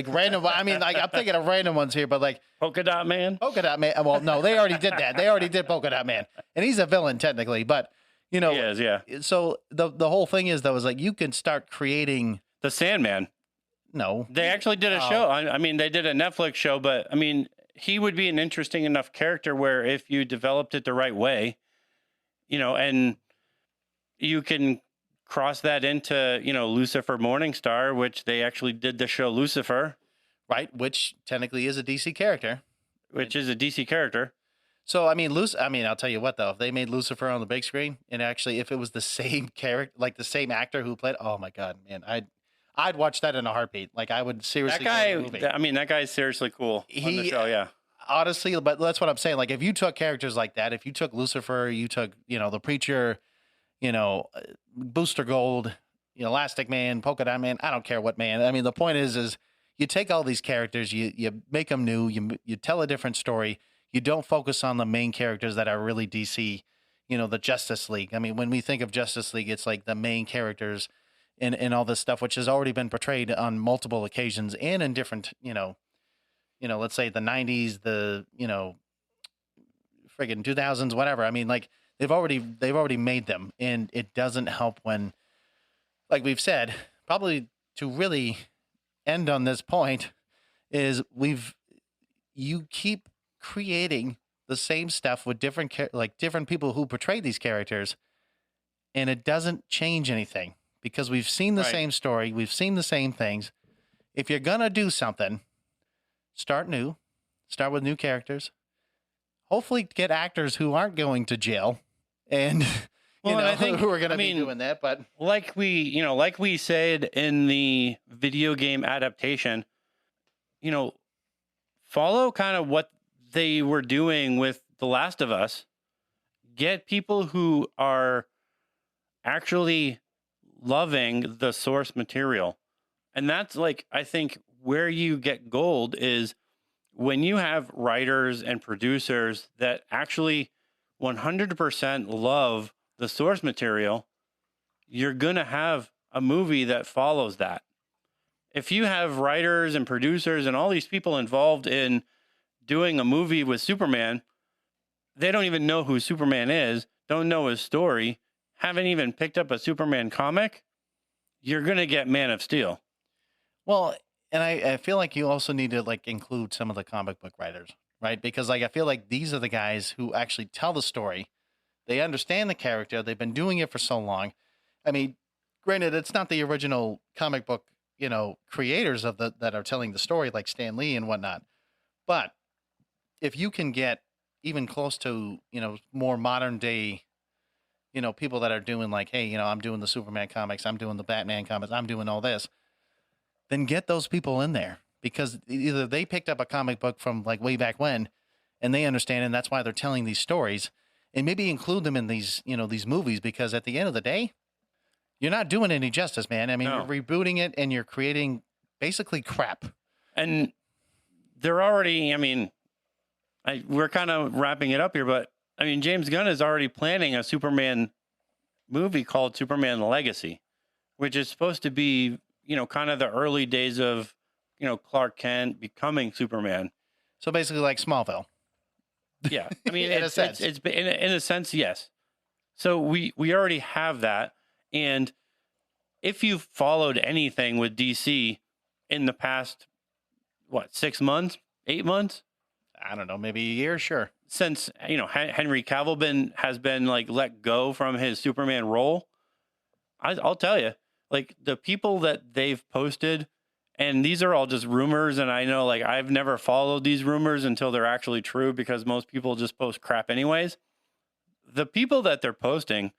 random. I mean, like I'm thinking of random ones here, but like Polka Dot Man. Well, no, they already did that. They already did Polka Dot Man, and he's a villain technically, but He is, yeah. So the whole thing is though is like you can start creating the Sandman. No, they actually did a show. I mean, they did a Netflix show, but I mean, he would be an interesting enough character where if you developed it the right way, and you can cross that into, Lucifer Morningstar, which they actually did the show Lucifer. Right, which technically is a DC character. Which is a DC character. So, I mean, I'll tell you what, though. If they made Lucifer on the big screen, and actually if it was the same character, like the same actor who played, oh my God, man, I'd watch that in a heartbeat. Like, I would seriously go to the movie. I mean, that guy's seriously cool on the show, yeah. Honestly, but that's what I'm saying. Like, if you took characters like that, if you took Lucifer, you took, the Preacher, Booster Gold, Elastic Man, Polka Dot Man, I don't care what man. I mean, the point is you take all these characters, you make them new, you tell a different story. You don't focus on the main characters that are really DC, the Justice League. I mean, when we think of Justice League, it's like the main characters and all this stuff, which has already been portrayed on multiple occasions and in different, let's say the 90s, the, friggin' 2000s, whatever. I mean, like they've already made them, and it doesn't help when, like we've said, probably to really end on this point is you keep creating the same stuff with different people who portray these characters, and it doesn't change anything because we've seen the same story, we've seen the same things. If you're gonna do something, start new, start with new characters. Hopefully, get actors who aren't going to jail, and I think who are going to be doing that. But like we said in the video game adaptation, follow kind of what they were doing with The Last of Us. Get people who are actually loving the source material. And that's like, I think where you get gold is when you have writers and producers that actually 100% love the source material, you're going to have a movie that follows that. If you have writers and producers and all these people involved in doing a movie with Superman, they don't even know who Superman is, don't know his story, haven't even picked up a Superman comic, you're going to get Man of Steel. Well, and I feel like you also need to like include some of the comic book writers, right? Because like I feel like these are the guys who actually tell the story. They understand the character. They've been doing it for so long. I mean, granted, it's not the original comic book, creators of the that are telling the story like Stan Lee and whatnot. But if you can get even close to, more modern day, people that are doing like, hey, I'm doing the Superman comics, I'm doing the Batman comics, I'm doing all this, then get those people in there because either they picked up a comic book from like way back when and they understand and that's why they're telling these stories and maybe include them in these, these movies because at the end of the day, you're not doing any justice, man. I mean, No. you're rebooting it and you're creating basically crap. And they're already, I mean, we're kind of wrapping it up here, but I mean, James Gunn is already planning a Superman movie called Superman Legacy, which is supposed to be, kind of the early days of, Clark Kent becoming Superman. So basically like Smallville. Yeah. I mean, In a sense. it's in a sense, yes. So we already have that. And if you've followed anything with DC in the past, 6 months, 8 months? I don't know, maybe a year, sure. Since, Henry Cavill has been like let go from his Superman role, I'll tell you, like the people that they've posted, and these are all just rumors. And I know like I've never followed these rumors until they're actually true because most people just post crap anyways. The people that they're posting,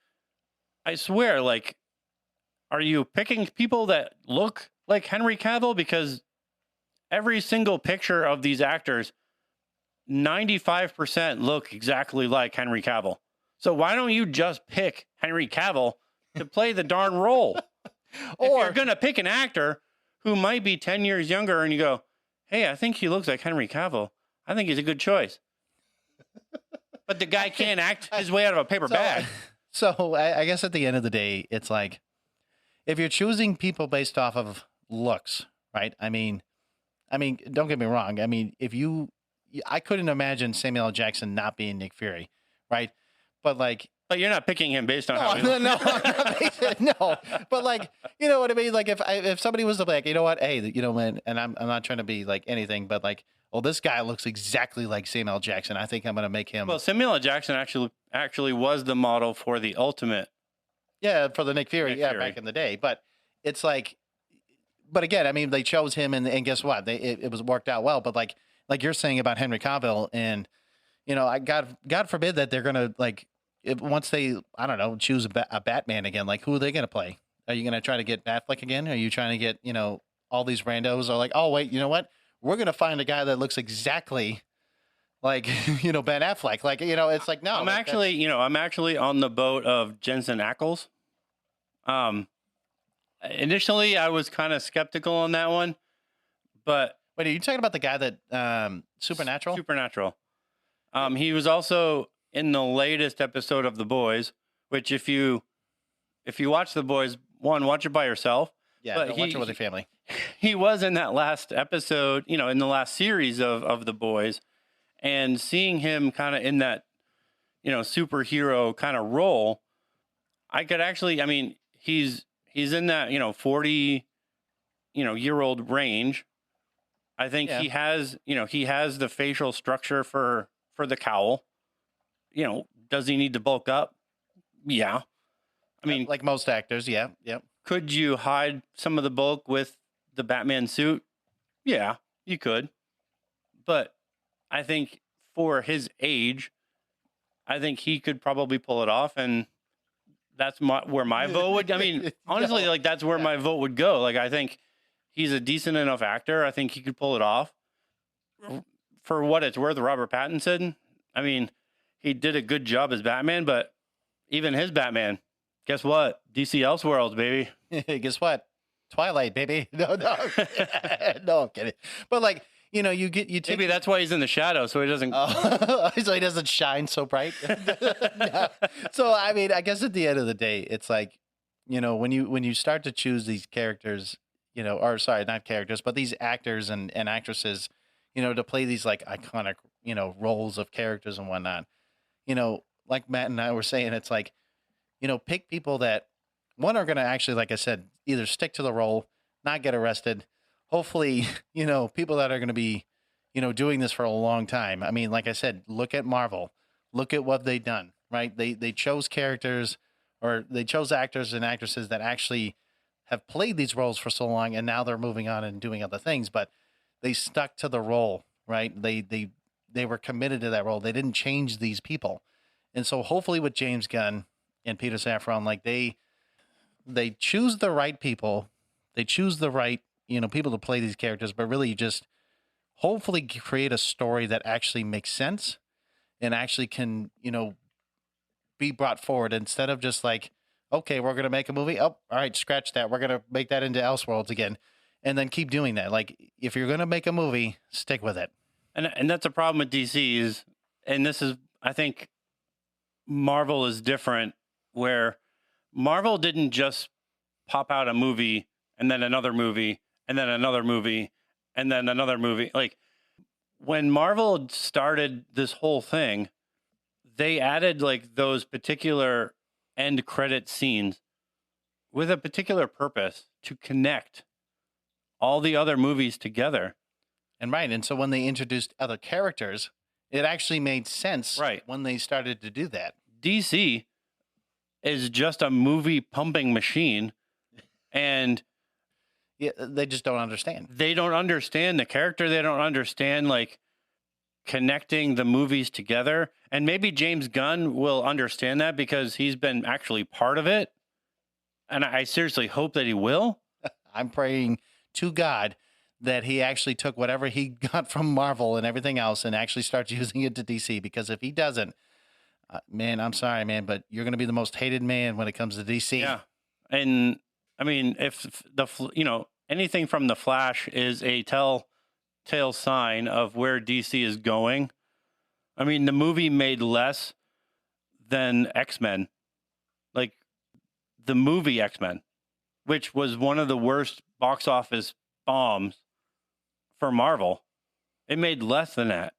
I swear, like, are you picking people that look like Henry Cavill? Because every single picture of these actors, 95% look exactly like Henry Cavill. So why don't you just pick Henry Cavill to play the darn role? Or if you're going to pick an actor who might be 10 years younger and you go, hey, I think he looks like Henry Cavill. I think he's a good choice. But the guy can't act his way out of a paper bag. So I guess at the end of the day, it's like, if you're choosing people based off of looks, right? I mean, don't get me wrong. I mean, I couldn't imagine Samuel L. Jackson not being Nick Fury, right? But like, but you're not picking him based on how he looks. No. But like, you know what I mean? Like if somebody was like, you know what? Hey, man, and I'm not trying to be like anything, but like, well, this guy looks exactly like Samuel L. Jackson. I think I'm going to make him. Well, Samuel L. Jackson actually was the model for the Ultimate. Yeah, for the Nick Fury, Fury. back in the day. But it's like, but again, I mean, they chose him, and guess what? It was worked out well. But like you're saying about Henry Cavill, and God forbid that they're gonna like once they choose a Batman again. Like, who are they gonna play? Are you gonna try to get Batfleck again? Are you trying to get all these randos are like, oh wait, you know what? We're gonna find a guy that looks exactly like Ben Affleck. Like it's like no. I'm actually on the boat of Jensen Ackles. Initially I was kind of skeptical on that one, but wait, are you talking about the guy that Supernatural? Supernatural. He was also in the latest episode of The Boys, which if you watch The Boys, watch it by yourself. Yeah, but watch it with your family. He was in that last episode, in the last series of The Boys, and seeing him kind of in that, superhero kind of role, I could actually, I mean, he's in that, 40, year old range. I think he has the facial structure for the cowl. Does he need to bulk up? Yeah. I mean, like most actors. Yeah. Yep. Could you hide some of the bulk with the Batman suit? Yeah, you could. But I think for his age, I think he could probably pull it off. And that's where my vote would, I mean, honestly, like that's where my vote would go. Like, I think he's a decent enough actor. I think he could pull it off. For what it's worth, Robert Pattinson, I mean, he did a good job as Batman, but even his Batman, guess what? DC Elseworlds, baby. Guess what? Twilight, baby. No, no, no, I'm kidding. But like, you take. Maybe that's why he's in the shadow, so he doesn't. So he doesn't shine so bright. No. So I mean, I guess at the end of the day, it's like, when you start to choose these characters, or sorry, not characters, but these actors and actresses, to play these like iconic, roles of characters and whatnot. Like Matt and I were saying, it's like, pick people that one are going to actually, like I said, either stick to the role, not get arrested, hopefully, people that are going to be, doing this for a long time. I mean, like I said, look at Marvel. Look at what they've done, right? They chose characters, or they chose actors and actresses that actually have played these roles for so long, and now they're moving on and doing other things, but they stuck to the role, right? They were committed to that role. They didn't change these people. And so hopefully with James Gunn and Peter Safran, like they choose the right people. They choose the right, people to play these characters, but really just hopefully create a story that actually makes sense and actually can, be brought forward instead of just like, okay, we're going to make a movie. Oh, all right, scratch that. We're going to make that into Elseworlds again, and then keep doing that. Like, if you're going to make a movie, stick with it. And that's a problem with DC is, and this is, I think Marvel is different, where Marvel didn't just pop out a movie and then another movie and then another movie and then another movie. Like, when Marvel started this whole thing, they added like those particular end credit scenes with a particular purpose to connect all the other movies together. And so when they introduced other characters, it actually made sense, right, when they started to do that. DC is just a movie pumping machine, and yeah, they just don't understand. They don't understand the character. They don't understand like connecting the movies together. And maybe James Gunn will understand that because he's been actually part of it. And I seriously hope that he will. I'm praying to God that he actually took whatever he got from Marvel and everything else and actually starts using it to DC, because if he doesn't, man, I'm sorry, man, but you're going to be the most hated man when it comes to DC. Yeah. And I mean, if anything from The Flash is a telltale sign of where DC is going. I mean, the movie made less than X-Men. Like, the movie X-Men, which was one of the worst box office bombs for Marvel, it made less than that.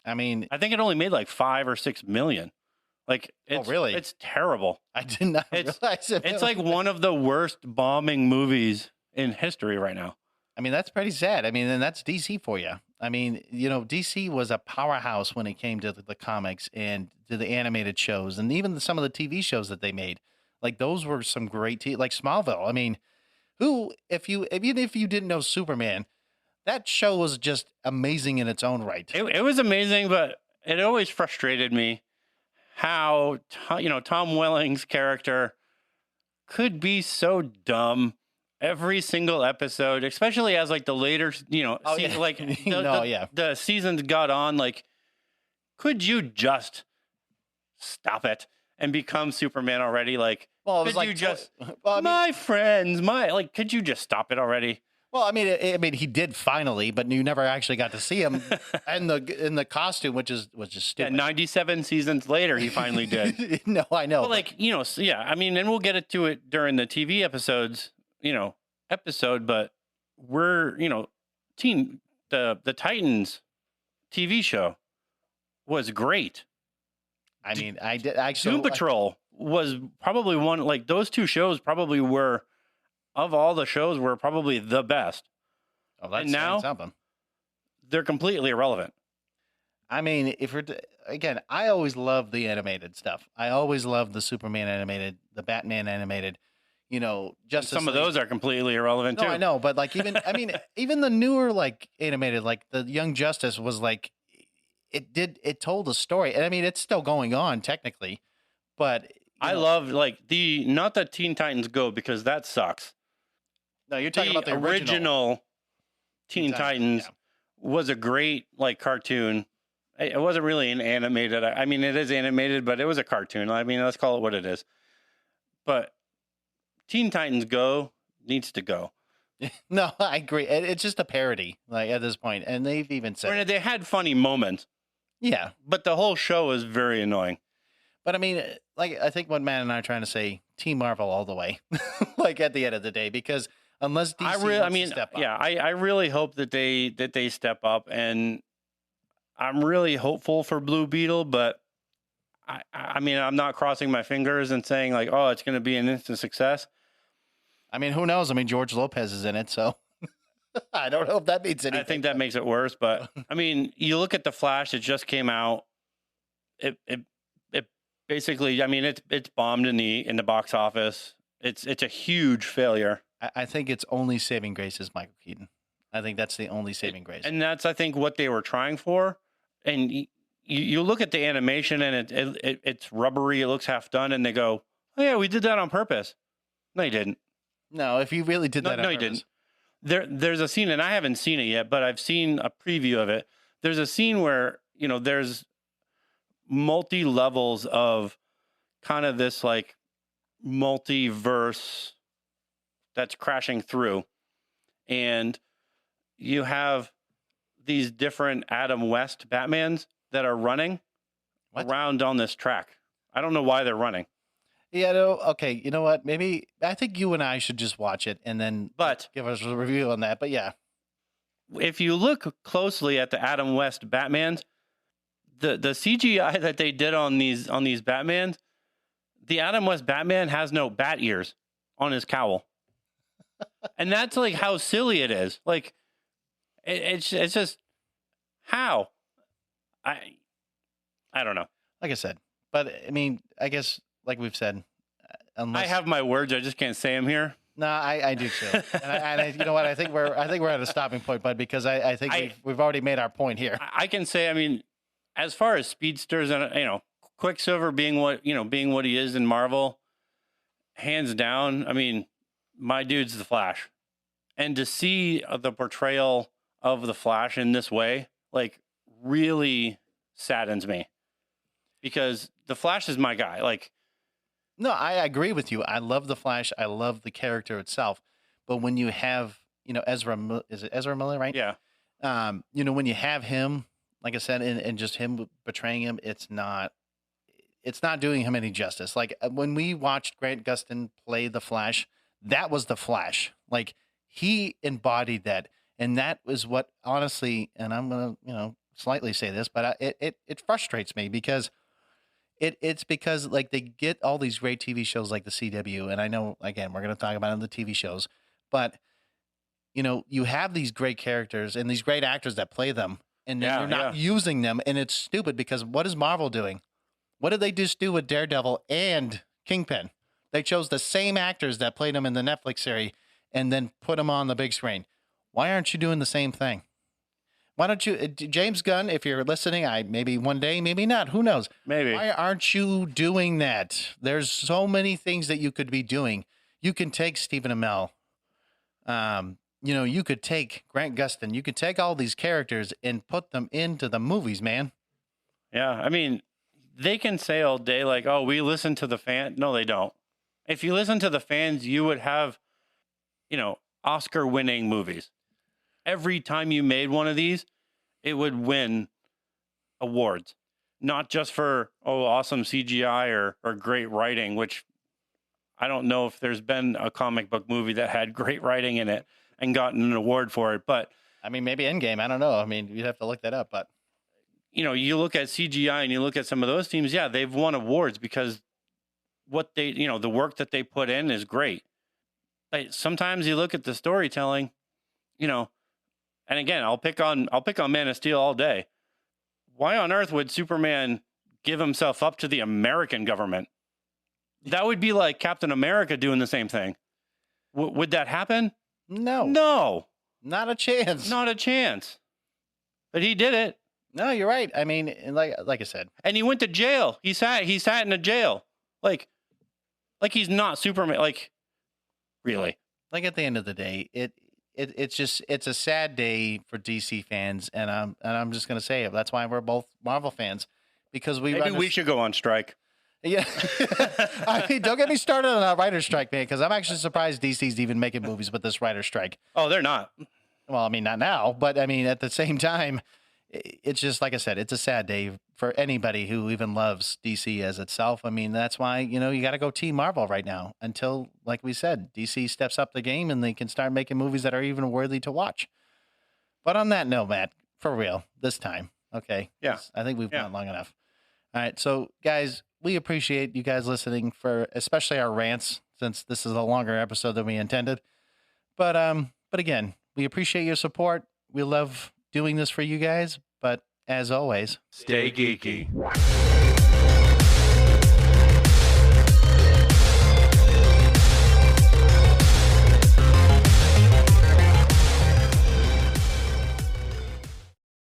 I mean, I think it only made like 5 or 6 million. Like, it's, really? It's terrible. I did not realize it. It's like one of the worst bombing movies in history right now. I mean, that's pretty sad. I mean, and that's DC for you. I mean, DC was a powerhouse when it came to the comics and to the animated shows, and even some of the TV shows that they made. Like, those were some great like Smallville. I mean, even if you didn't know Superman, that show was just amazing in its own right. It was amazing, but it always frustrated me how Tom Welling's character could be so dumb every single episode, especially as like the later, like the seasons got on. Like, could you just stop it and become Superman already? Like, well, it was like my friends, could you just stop it already? Well, I mean, he did finally, but you never actually got to see him in the costume, which was just stupid. Yeah, 97 seasons later, he finally did. No, I know. But I mean, and we'll get to it during the TV episodes, but we're, the Titans TV show was great. I mean, I did actually. Doom Patrol was probably one, like, those two shows probably were, of all the shows, were probably the best. Oh, that's and now something. They're completely irrelevant. I mean, again, I always loved the animated stuff. I always loved the Superman animated, the Batman animated. Justice Some of League. those are completely irrelevant too. I know, but like even the newer like animated, like the Young Justice was like, it told a story, and I mean it's still going on technically, but I love not the Teen Titans Go, because that sucks. No, you're talking about the original Teen Titans was a great cartoon. It wasn't really an animated. I mean, it is animated, but it was a cartoon. I mean, let's call it what it is. But Teen Titans Go needs to go. No, I agree. It's just a parody, like, at this point, and they've even said they had funny moments. Yeah, but the whole show is very annoying. But I mean, like, I think what Matt and I are trying to say, Team Marvel all the way, like, at the end of the day, because unless DC wants to step up. Yeah, I really hope that they step up, and I'm really hopeful for Blue Beetle, but I mean, I'm not crossing my fingers and saying like, oh, it's going to be an instant success. I mean, who knows? I mean, George Lopez is in it, so. I don't know if that means anything. I think that makes it worse. But I mean, you look at the Flash; it just came out. It basically, I mean, it's bombed in the box office. It's a huge failure. I think its only saving grace is Michael Keaton. I think that's the only saving grace. And that's, I think, what they were trying for. And you look at the animation and it's rubbery. It looks half done. And they go, oh, yeah, we did that on purpose. No, you didn't. No, if you really did that on purpose. You didn't. There's a scene, and I haven't seen it yet, but I've seen a preview of it. There's a scene where, there's multi-levels of kind of this like multiverse that's crashing through. And you have these different Adam West Batmans that are running around on this track. I don't know why they're running. Yeah, no, okay. You know what? Maybe I think you and I should just watch it and then give us a review on that. But yeah. If you look closely at the Adam West Batmans, the CGI that they did on these Batmans, the Adam West Batman has no bat ears on his cowl. And that's like how silly it is. Like it's just how I don't know. Like I said, but I mean, I guess like we've said, I have my words, I just can't say them here. No, I do too. and I, you know what? I think we're at a stopping point, bud, because I think we've already made our point here. I can say, I mean, as far as speedsters and Quicksilver being what he is in Marvel, hands down. I mean, my dude's the Flash, and to see the portrayal of the Flash in this way, like, really saddens me, because the Flash is my guy. Like, no, I agree with you. I love the Flash. I love the character itself. But when you have, is it Ezra Miller, right? Yeah. When you have him, like I said, and just him betraying him, it's not doing him any justice. Like when we watched Grant Gustin play the Flash, that was the Flash. Like he embodied that. And that was what, honestly, and I'm going to, slightly say this, but it frustrates me because it's because like they get all these great TV shows like the CW. And I know, again, we're going to talk about the TV shows, but you have these great characters and these great actors that play them, and then you're not using them. And it's stupid because what is Marvel doing? What did they just do with Daredevil and Kingpin? They chose the same actors that played them in the Netflix series and then put them on the big screen. Why aren't you doing the same thing? Why don't you, James Gunn, if you're listening, maybe one day, maybe not, who knows? Maybe. Why aren't you doing that? There's so many things that you could be doing. You can take Stephen Amell. You could take Grant Gustin. You could take all these characters and put them into the movies, man. Yeah, I mean, they can say all day, like, oh, we listen to the fan. No, they don't. If you listen to the fans, you would have, Oscar-winning movies. Every time you made one of these, it would win awards. Not just for, awesome CGI or great writing, which I don't know if there's been a comic book movie that had great writing in it and gotten an award for it. But I mean, maybe Endgame. I don't know. I mean, you'd have to look that up. But you look at CGI and you look at some of those teams. Yeah, they've won awards because what they, the work that they put in is great. But sometimes you look at the storytelling, and again, I'll pick on Man of Steel all day. Why on earth would Superman give himself up to the American government? That would be like Captain America doing the same thing. Would that happen? No. Not a chance. Not a chance. But he did it. No, you're right. I mean, like I said. And he went to jail. He sat in a jail. Like he's not Superman. Like, really. Like at the end of the day, it's a sad day for DC fans, and I'm just gonna say it. That's why we're both Marvel fans, because maybe we should go on strike. Yeah, I mean, don't get me started on a writer's strike, man, because I'm actually surprised DC's even making movies with this writer's strike. Oh, they're not. Well, I mean, not now, but I mean, at the same time, it's just like I said, it's a sad day for anybody who even loves DC as itself. I mean, that's why, you got to go Team Marvel right now until, like we said, DC steps up the game and they can start making movies that are even worthy to watch. But on that note, Matt, for real, this time, okay? Yeah. I think we've gone long enough. All right, so guys, we appreciate you guys listening for especially our rants, since this is a longer episode than we intended. But again, We appreciate your support. We love doing this for you guys. But as always, stay geeky.